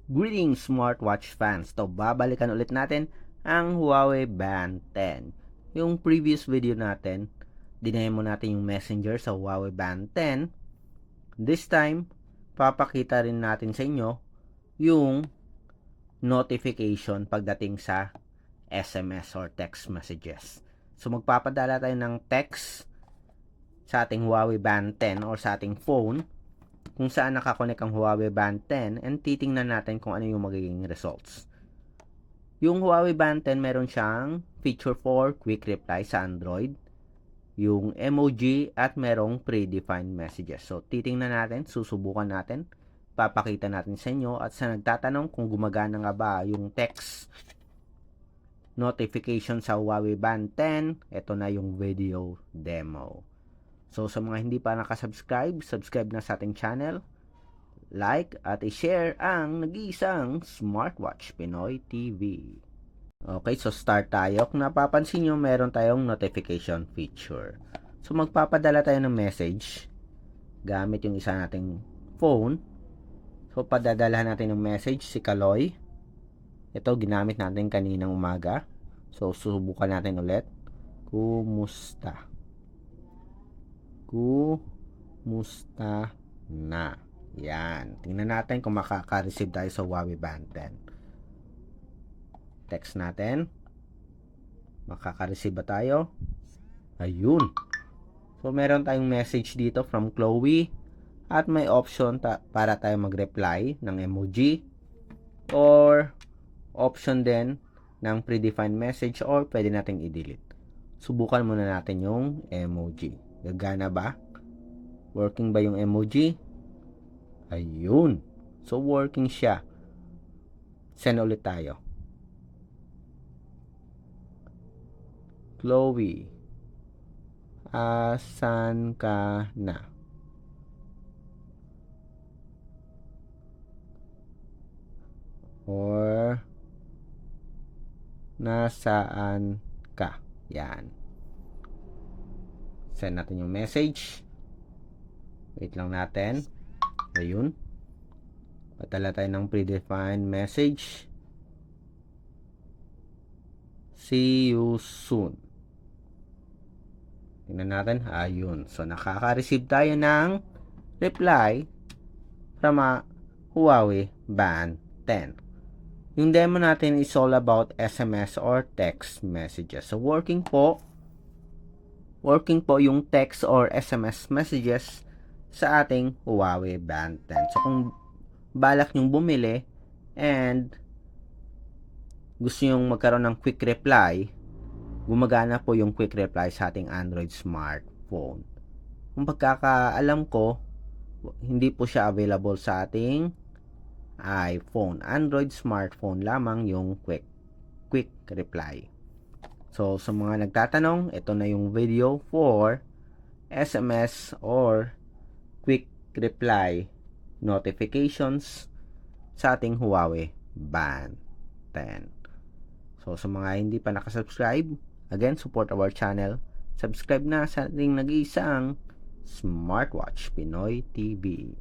Greetings smartwatch fans! So, babalikan ulit natin ang Huawei Band 10. Yung previous video natin, dinemo natin yung messenger sa Huawei Band 10. This time, papakita rin natin sa inyo yung notification pagdating sa SMS or text messages. So, magpapadala tayo ng text sa ating Huawei Band 10 or sa ating phone kung saan nakakonek ang Huawei Band 10 and titingnan natin kung ano yung magiging results. Yung Huawei Band 10 meron siyang feature for quick reply sa Android, yung emoji at merong predefined messages. So titingnan natin, susubukan natin, papakita natin sa inyo at sa nagtatanong kung gumagana nga ba yung text notification sa Huawei Band 10, ito na yung video demo. So, sa mga hindi pa nakasubscribe, subscribe na sa ating channel, like at i-share ang nag-iisang Smartwatch Pinoy TV. Okay, so start tayo. Kung napapansin nyo, meron tayong notification feature. So, magpapadala tayo ng message gamit yung isa nating phone. So, padadalahan natin ng message si Kaloy. Ito, ginamit natin kaninang umaga. So, susubukan natin ulit. Kumusta? Kumusta na? Yan. Tingnan natin kung makaka-receive tayo sa Huawei Band 10. Text natin. Makaka-receive ba tayo? Ayun. So, meron tayong message dito from Chloe. At may option para tayo mag-reply ng emoji. Or option din ng predefined message or pwede nating i-delete. Subukan muna natin yung emoji. Gagana ba? Working ba yung emoji? Ayun. So, working siya. Send ulit tayo. Chloe, asan ka na? Or, nasaan ka? Yan. Send natin yung message. Wait lang natin. Ayun. Patala tayo ng predefined message. See you soon. Tingnan natin. Ayun. So, nakaka-receive tayo ng reply from Huawei Band 10. Yung demo natin is all about SMS or text messages. So, working po yung text or SMS messages sa ating Huawei Band 10. So, kung balak nyong bumili and gusto nyong magkaroon ng quick reply, gumagana po yung quick reply sa ating Android smartphone. Kung pagkakaalam ko, hindi po siya available sa ating iPhone. Android smartphone lamang yung quick reply. So, sa mga nagtatanong, ito na yung video for SMS or quick reply notifications sa ating Huawei Band 10. So, sa mga hindi pa nakasubscribe, again, support our channel. Subscribe na sa ating nag-iisang Smartwatch Pinoy TV.